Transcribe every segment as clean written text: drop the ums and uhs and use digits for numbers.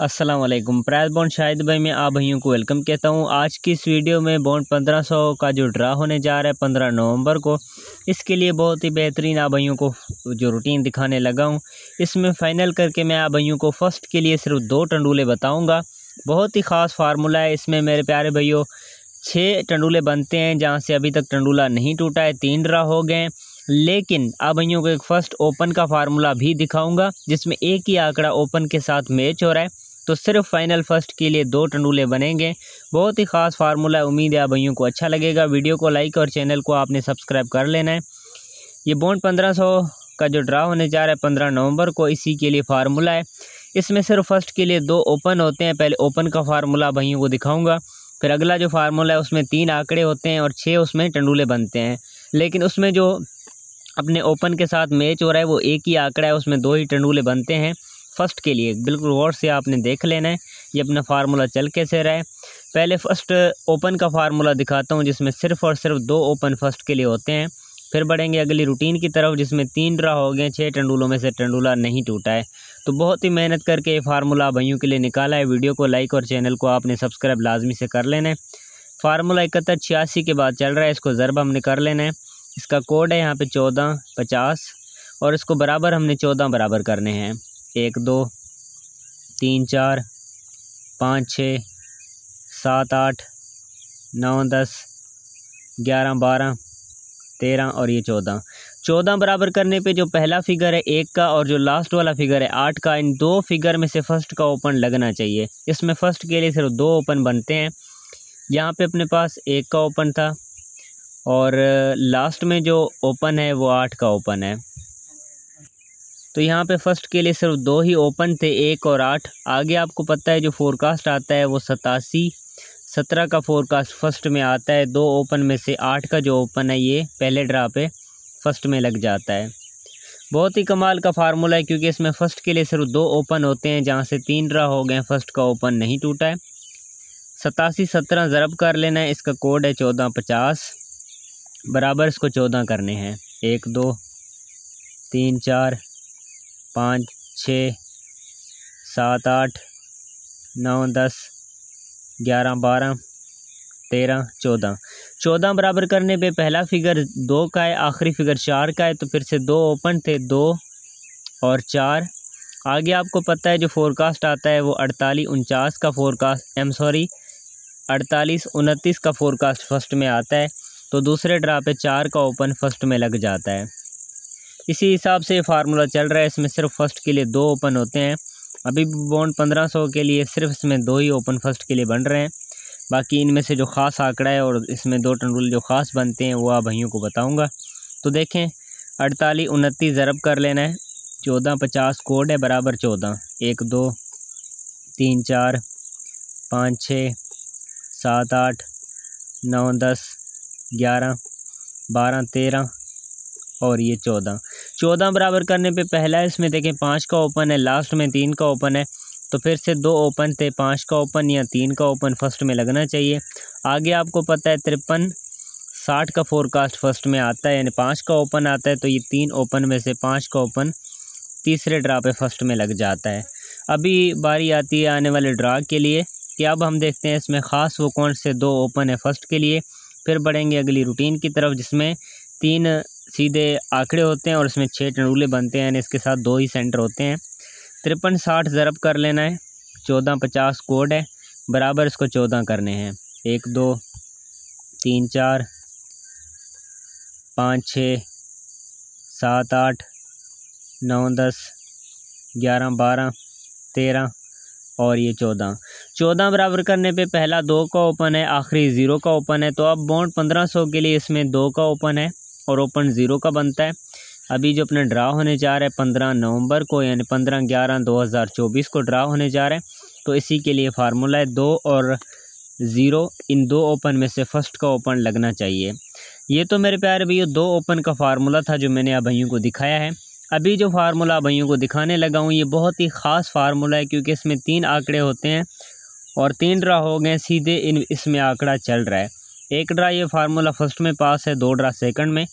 अस्सलाम वालेकुम। Price bond Shahid भाई में आप भाइयों को वेलकम कहता हूँ। आज की इस वीडियो में बॉन्ड 1500 का जो ड्रा होने जा रहा है 15 नवंबर को, इसके लिए बहुत ही बेहतरीन आप भाइयों को जो रूटीन दिखाने लगा हूँ। इसमें फ़ाइनल करके मैं आप भाइयों को फ़र्स्ट के लिए सिर्फ 2 टंडूले बताऊँगा। बहुत ही ख़ास फार्मूला है। इसमें मेरे प्यारे भाइयों 6 टंडूले बनते हैं, जहाँ से अभी तक टंडूला नहीं टूटा है। 3 ड्रा हो गए, लेकिन आप भाइयों को एक फ़र्स्ट ओपन का फार्मूला भी दिखाऊंगा जिसमें एक ही आंकड़ा ओपन के साथ मैच हो रहा है। तो सिर्फ फाइनल फर्स्ट के लिए 2 टंडूले बनेंगे। बहुत ही ख़ास फार्मूला है। उम्मीद है आप भाइयों को अच्छा लगेगा। वीडियो को लाइक और चैनल को आपने सब्सक्राइब कर लेना है। ये बॉन्ड 1500 का जो ड्रा होने जा रहा है 15 नवंबर को, इसी के लिए फार्मूला है। इसमें सिर्फ फर्स्ट के लिए 2 ओपन होते हैं। पहले ओपन का फार्मूला भाइयों को दिखाऊंगा, फिर अगला जो फार्मूला है उसमें 3 आंकड़े होते हैं और 6 उसमें टंडूले बनते हैं। लेकिन उसमें जो अपने ओपन के साथ मैच हो रहा है वो एक ही आंकड़ा है, उसमें 2 ही टंडूले बनते हैं। फर्स्ट के लिए बिल्कुल गौर से आपने देख लेना है ये अपना फार्मूला चल कैसे रहा है। पहले फर्स्ट ओपन का फार्मूला दिखाता हूँ जिसमें सिर्फ और सिर्फ 2 ओपन फर्स्ट के लिए होते हैं। फिर बढ़ेंगे अगली रूटीन की तरफ जिसमें 3 ड्रा हो गए, 6 टंडूलों में से टंडूला नहीं टूटा है। तो बहुत ही मेहनत करके ये फार्मूला भाइयों के लिए निकाला है। वीडियो को लाइक और चैनल को आपने सब्सक्राइब लाजमी से कर लेना है। फार्मूला 7186 के बाद चल रहा है, इसको ज़रब हमने कर लेना है। इसका कोड है यहाँ पे 1450 और इसको बराबर हमने 14 बराबर करने हैं। 1 2 3 4 5 6 7 8 9 10 11 12 13 और ये 14 बराबर करने पे जो पहला फिगर है 1 का और जो लास्ट वाला फिगर है 8 का, इन 2 फिगर में से फर्स्ट का ओपन लगना चाहिए। इसमें फर्स्ट के लिए सिर्फ 2 ओपन बनते हैं। यहाँ पे अपने पास 1 का ओपन था और लास्ट में जो ओपन है वो 8 का ओपन है। तो यहाँ पे फर्स्ट के लिए सिर्फ 2 ही ओपन थे, 1 और 8। आगे आपको पता है जो फोरकास्ट आता है वो 87 17 का फोरकास्ट फर्स्ट में आता है। 2 ओपन में से 8 का जो ओपन है ये पहले ड्रा पे फर्स्ट में लग जाता है। बहुत ही कमाल का फार्मूला है क्योंकि इसमें फर्स्ट के लिए सिर्फ 2 ओपन होते हैं, जहाँ से 3 ड्रा हो गए, फर्स्ट का ओपन नहीं टूटा है। 87 17 ज़रब कर लेना है। इसका कोड है 1450 बराबर इसको 14 करने हैं। 1 2 3 4 5 6 7 8 9 10 11 12 13 14 बराबर करने पे पहला फिगर 2 का है, आखिरी फिगर 4 का है। तो फिर से 2 ओपन थे, 2 और 4। आगे आपको पता है जो फोरकास्ट आता है वो 48 49 का फोरकास्ट 48 29 का फोरकास्ट फर्स्ट में आता है। तो दूसरे ड्रा पे 4 का ओपन फर्स्ट में लग जाता है। इसी हिसाब से फार्मूला चल रहा है। इसमें सिर्फ फर्स्ट के लिए 2 ओपन होते हैं। अभी बॉन्ड 1500 के लिए सिर्फ इसमें 2 ही ओपन फर्स्ट के लिए बन रहे हैं। बाकी इनमें से जो ख़ास आंकड़ा है और इसमें 2 टंडूल जो ख़ास बनते हैं वो आप भाइयों को बताऊंगा। तो देखें 48 29 ज़रब कर लेना है। 1450 कोड है बराबर 14। 1 2 3 4 5 6 7 8 9 10 11 12 13 और ये 14 बराबर करने पे पहला इसमें देखें 5 का ओपन है, लास्ट में 3 का ओपन है। तो फिर से 2 ओपन थे, 5 का ओपन या 3 का ओपन फर्स्ट में लगना चाहिए। आगे आपको पता है 53 60 का फोरकास्ट फर्स्ट में आता है, यानी 5 का ओपन आता है। तो ये 3 ओपन में से 5 का ओपन तीसरे ड्रा पे फर्स्ट में लग जाता है। अभी बारी आती है आने वाले ड्रा के लिए कि अब हम देखते हैं इसमें ख़ास वो कौन से 2 ओपन है फर्स्ट के लिए। फिर बढ़ेंगे अगली रूटीन की तरफ जिसमें 3 सीधे आंकड़े होते हैं और इसमें 6 टंडूले बनते हैं, यानी इसके साथ 2 ही सेंटर होते हैं। 53 60 ज़रब कर लेना है। 1450 कोड है बराबर इसको 14 करने हैं। 1 2 3 4 5 6 7 8 9 10 11 12 13 और ये 14 बराबर करने पे पहला 2 का ओपन है, आखिरी 0 का ओपन है। तो अब बॉन्ड 1500 के लिए इसमें 2 का ओपन है और ओपन 0 का बनता है। अभी जो अपना ड्रा होने जा रहा है 15 नवंबर को, यानी 15/11/2024 को ड्रा होने जा रहा है। तो इसी के लिए फार्मूला है 2 और 0, इन 2 ओपन में से फर्स्ट का ओपन लगना चाहिए। ये तो मेरे प्यारे भैया 2 ओपन का फार्मूला था जो मैंने आप भाइयों को दिखाया है। अभी जो फार्मूला भाइयों को दिखाने लगा हूँ ये बहुत ही ख़ास फार्मूला है क्योंकि इसमें 3 आंकड़े होते हैं और 3 ड्रा हो गए, सीधे इसमें आंकड़ा चल रहा है। 1 ड्रा ये फार्मूला फर्स्ट में पास है, 2 ड्रा सेकंड में।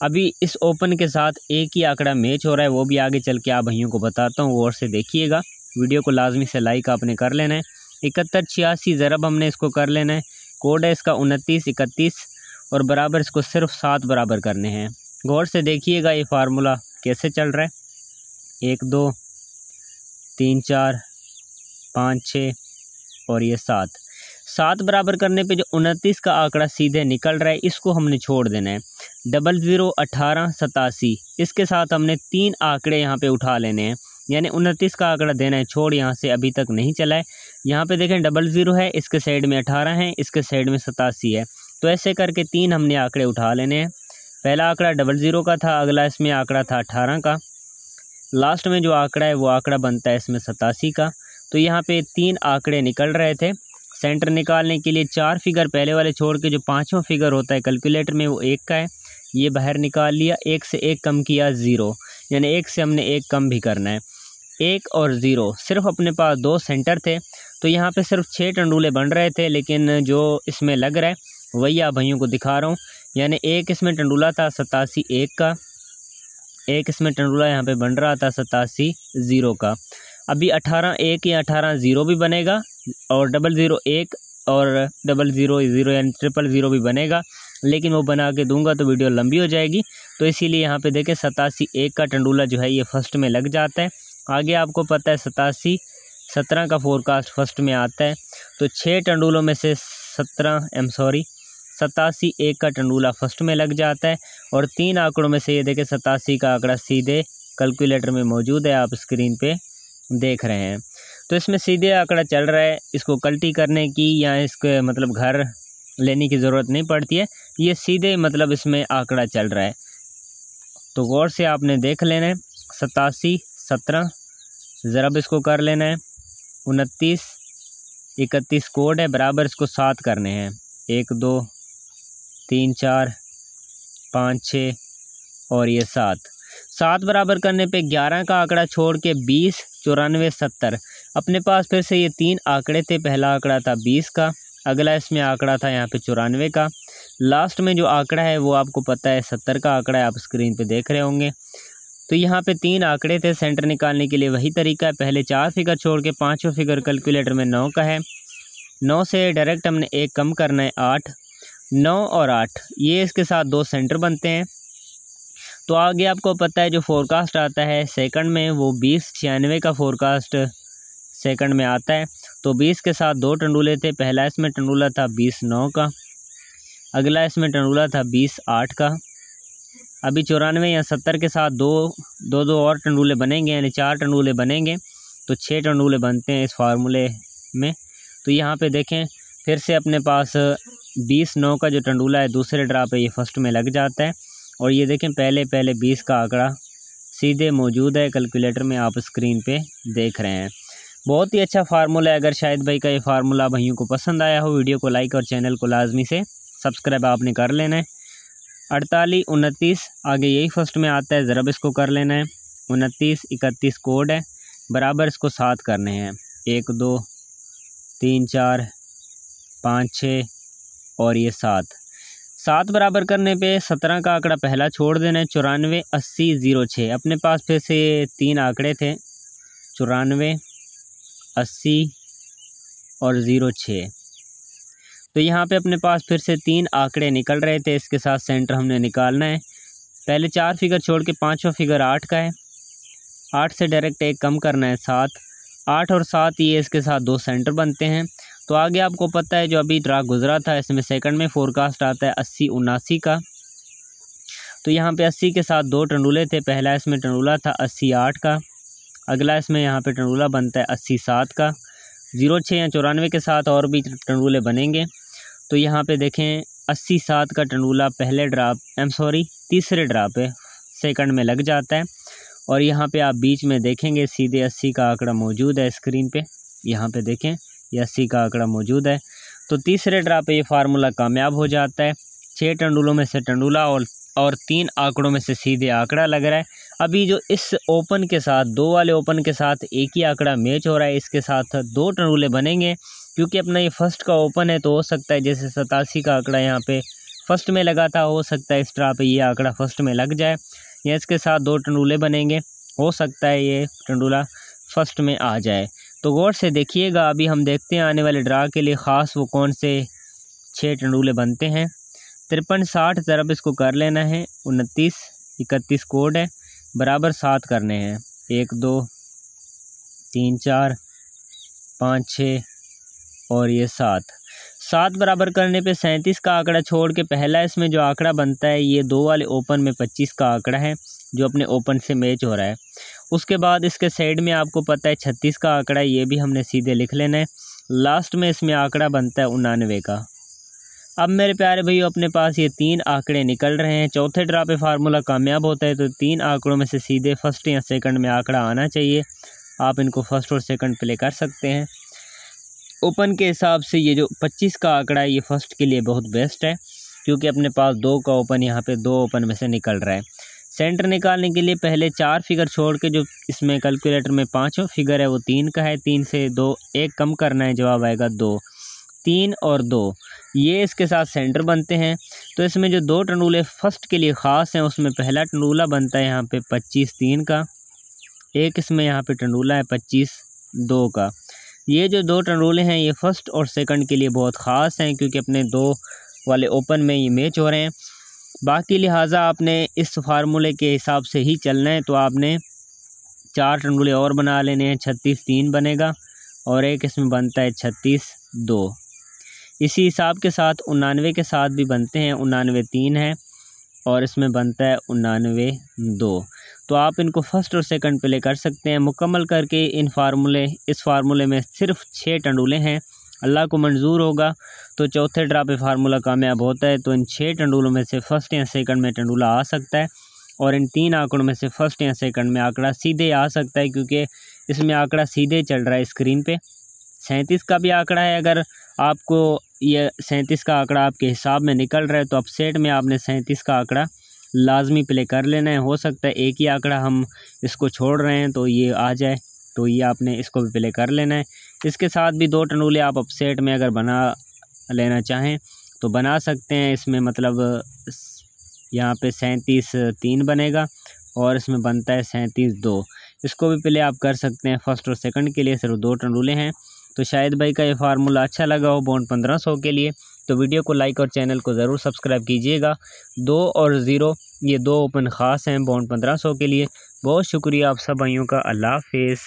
अभी इस ओपन के साथ एक ही आंकड़ा मैच हो रहा है, वो भी आगे चल के आप भाइयों को बताता हूँ, और से देखिएगा। वीडियो को लाजमी से लाइक आपने कर लेना है। 7186 ज़रब हमने इसको कर लेना है। कोड है इसका 2931 और बराबर इसको सिर्फ 7 बराबर करने हैं। गौर से देखिएगा ये फार्मूला कैसे चल रहा है। 1 2 3 4 5 6 और ये 7 बराबर करने पे जो 29 का आंकड़ा सीधे निकल रहा है इसको हमने छोड़ देना है। 00 18 87 इसके साथ हमने 3 आंकड़े यहाँ पे उठा लेने हैं, यानी 29 का आंकड़ा देना है। छोड़ यहाँ से अभी तक नहीं चला है। यहाँ पे देखें 00 है, इसके साइड में 18 है, इसके साइड में 87 है। तो ऐसे करके 3 हमने आंकड़े उठा लेने हैं। पहला आंकड़ा 00 का था, अगला इसमें आंकड़ा था 18 का, लास्ट में जो आंकड़ा है वो आंकड़ा बनता है इसमें 87 का। तो यहाँ पे 3 आंकड़े निकल रहे थे। सेंटर निकालने के लिए 4 फिगर पहले वाले छोड़ के जो 5वां फिगर होता है कैलकुलेटर में वो 1 का है, ये बाहर निकाल लिया। 1 से 1 कम किया 0, यानी 1 से हमने 1 कम भी करना है। 1 और 0 सिर्फ अपने पास 2 सेंटर थे, तो यहाँ पे सिर्फ 6 टंडूले बन रहे थे, लेकिन जो इसमें लग रहा है वही आप भाइयों को दिखा रहा हूँ। यानी एक इसमें टंडूला था 87 1 का, एक इसमें टंडूला यहाँ पे बन रहा था 87 0 का। अभी 18 1 या 18 0 भी बनेगा और 00 1 और 00 0 यानी 000 भी बनेगा, लेकिन वो बना के दूंगा तो वीडियो लंबी हो जाएगी। तो इसीलिए यहाँ पे देखें 87 1 का टंडूला जो है ये फर्स्ट में लग जाता है। आगे आपको पता है 87 17 का फोरकास्ट फर्स्ट में आता है। तो 6 टंडूलों में से 87 1 का टंडूला फर्स्ट में लग जाता है और 3 आंकड़ों में से ये देखें 87 का आंकड़ा सीधे कैलकुलेटर में मौजूद है, आप स्क्रीन पे देख रहे हैं। तो इसमें सीधे आंकड़ा चल रहा है, इसको कल्टी करने की या इसके मतलब घर लेने की ज़रूरत नहीं पड़ती है, ये सीधे मतलब इसमें आंकड़ा चल रहा है। तो गौर से आपने देख लेना है। 87 17 ज़रब इसको कर लेना है। 29 31 कोड है, बराबर इसको 7 करने हैं। 1 2 3 4 5 6 और ये 7 बराबर करने पे 11 का आंकड़ा छोड़ के 20 94 70 अपने पास फिर से ये 3 आंकड़े थे। पहला आंकड़ा था 20 का, अगला इसमें आंकड़ा था यहाँ पे 94 का, लास्ट में जो आंकड़ा है वो आपको पता है 70 का आंकड़ा है, आप स्क्रीन पे देख रहे होंगे। तो यहाँ पे 3 आंकड़े थे। सेंटर निकालने के लिए वही तरीका है, पहले 4 फिगर छोड़ के 5वां फिगर कैलकुलेटर में 9 का है, 9 से डायरेक्ट हमने 1 कम करना है 8। 9 और 8 ये इसके साथ 2 सेंटर बनते हैं। तो आगे आपको पता है जो फोरकास्ट आता है सेकंड में वो 20 96 का फोरकास्ट सेकंड में आता है। तो 20 के साथ 2 टंडूले थे, पहला इसमें टंडूला था 20 9 का, अगला इसमें टंडूला था 20 8 का। अभी 94 या 70 के साथ दो और टंडूले बनेंगे, यानी 4 टंडूले बनेंगे, तो 6 टंडूले बनते हैं इस फार्मूले में। तो यहाँ पे देखें फिर से अपने पास 20 9 का जो टंडूला है दूसरे ड्रा पे ये फर्स्ट में लग जाता है। और ये देखें पहले 20 का आंकड़ा सीधे मौजूद है कैलकुलेटर में, आप स्क्रीन पे देख रहे हैं। बहुत ही अच्छा फार्मूला है। अगर शाहिद भाई का ये फार्मूला भाइयों को पसंद आया हो, वीडियो को लाइक और चैनल को लाजमी से सब्सक्राइब आपने कर लेना है। 48 29 आगे यही फर्स्ट में आता है, ज़रब इसको कर लेना है। 29 31 कोड है, बराबर इसको 7 करने हैं। 1 2 3 4 5 6 और ये 7 बराबर करने पे 17 का आंकड़ा पहला छोड़ देना है। 94 80 06 अपने पास फिर से 3 आंकड़े थे, 94 80 और 06। तो यहाँ पे अपने पास फिर से 3 आंकड़े निकल रहे थे, इसके साथ सेंटर हमने निकालना है। पहले 4 फिगर छोड़ के 5वां फिगर 8 का है, 8 से डायरेक्ट 1 कम करना है 7। 8 और 7 ये इसके साथ 2 सेंटर बनते हैं। तो आगे आपको पता है जो अभी ड्रा गुजरा था इसमें सेकंड में फोरकास्ट आता है 80 79 का। तो यहाँ पे 80 के साथ 2 टंडूले थे, पहला इसमें टंडूला था 80 8 का, अगला इसमें यहाँ पे टंडूला बनता है 80 7 का। 06 या 94 के साथ और भी टंडूले बनेंगे। तो यहाँ पे देखें 80 7 का टंडूला पहले तीसरे ड्रा पे सेकंड में लग जाता है। और यहाँ पे आप बीच में देखेंगे सीधे 80 का आंकड़ा मौजूद है स्क्रीन पे, यहाँ पे देखें ये 80 का आंकड़ा मौजूद है। तो तीसरे ड्रा पे ये फार्मूला कामयाब हो जाता है। 6 टंडूलों में से टंडूला और 3 आंकड़ों में से सीधे आंकड़ा लग रहा है। अभी जो इस ओपन के साथ 2 वाले ओपन के साथ एक ही आंकड़ा मैच हो रहा है, इसके साथ 2 टंडूले बनेंगे। क्योंकि अपना ये फर्स्ट का ओपन है तो हो सकता है जैसे 87 का आंकड़ा यहाँ पे फर्स्ट में लगा था, हो सकता है इस ड्रा पे ये आंकड़ा फर्स्ट में लग जाए, या इसके साथ 2 टंडूले बनेंगे, हो सकता है ये टंडूला फर्स्ट में आ जाए। तो गौर से देखिएगा, अभी हम देखते हैं आने वाले ड्रा के लिए ख़ास वो कौन से 6 टंडूले बनते हैं। 53 60 ज़रब इसको कर लेना है, 29 31 कोड है, बराबर 7 करने हैं। 1 2 3 4 5 6 और ये 7 बराबर करने पे 37 का आंकड़ा छोड़ के पहला इसमें जो आंकड़ा बनता है ये 2 वाले ओपन में 25 का आंकड़ा है जो अपने ओपन से मैच हो रहा है। उसके बाद इसके साइड में आपको पता है 36 का आंकड़ा, ये भी हमने सीधे लिख लेना है। लास्ट में इसमें आंकड़ा बनता है 99 का। अब मेरे प्यारे भैया अपने पास ये 3 आंकड़े निकल रहे हैं। चौथे ड्रा पे फार्मूला कामयाब होता है तो 3 आंकड़ों में से सीधे फर्स्ट या सेकंड में आंकड़ा आना चाहिए। आप इनको फर्स्ट और सेकंड प्ले कर सकते हैं। ओपन के हिसाब से ये जो 25 का आंकड़ा है ये फर्स्ट के लिए बहुत बेस्ट है, क्योंकि अपने पास 2 का ओपन यहाँ पे 2 ओपन में से निकल रहा है। सेंटर निकालने के लिए पहले 4 फिगर छोड़ के जो इसमें कैलकुलेटर में 5वां फिगर है वो 3 का है। 3 से 2 1 कम करना है, जवाब आएगा 2। 3 और 2 ये इसके साथ सेंटर बनते हैं। तो इसमें जो 2 टंडूले फर्स्ट के लिए ख़ास हैं उसमें पहला टंडूला बनता है यहाँ पे 25 3 का, एक इसमें यहाँ पे टंडूला है 25 2 का। ये जो 2 टंडूले हैं ये फर्स्ट और सेकंड के लिए बहुत ख़ास हैं, क्योंकि अपने 2 वाले ओपन में ये मैच हो रहे हैं। बाकी लिहाजा आपने इस फार्मूले के हिसाब से ही चलना है। तो आपने 4 टंडूले और बना लेने हैं। 36 3 बनेगा और एक इसमें बनता है 36 2। इसी हिसाब के साथ 99 के साथ भी बनते हैं। 99 3 है और इसमें बनता है 99 2। तो आप इनको फर्स्ट और सेकंड प्ले कर सकते हैं। मुकम्मल करके इस फार्मूले में सिर्फ 6 टंडूले हैं। अल्लाह को मंजूर होगा तो चौथे ड्रा पे फार्मूला कामयाब होता है तो इन 6 टंडूलों में से फर्स्ट या सेकंड में टंडूला आ सकता है, और इन 3 आंकड़ों में से फर्स्ट या सेकंड में आंकड़ा सीधे आ सकता है, क्योंकि इसमें आंकड़ा सीधे चल रहा है स्क्रीन पे। 37 का भी आंकड़ा है। अगर आपको ये 37 का आंकड़ा आपके हिसाब में निकल रहा है तो अपसेट में आपने 37 का आंकड़ा लाजमी प्ले कर लेना है। हो सकता है एक ही आंकड़ा हम इसको छोड़ रहे हैं तो ये आ जाए, तो ये आपने इसको भी प्ले कर लेना है। इसके साथ भी 2 टंडूले आप अपसेट में अगर बना लेना चाहें तो बना सकते हैं। इसमें मतलब यहाँ पे 37 3 बनेगा और इसमें बनता है 37 2। इसको भी प्ले आप कर सकते हैं। फर्स्ट और सेकंड के लिए सिर्फ 2 टंडूले हैं। तो शायद भाई का ये फार्मूला अच्छा लगा हो बॉन्ड 1500 के लिए, तो वीडियो को लाइक और चैनल को ज़रूर सब्सक्राइब कीजिएगा। 2 और 0 ये 2 ओपन ख़ास हैं बॉन्ड 1500 के लिए। बहुत शुक्रिया आप सब भाइयों का। अल्लाह हाफिज़।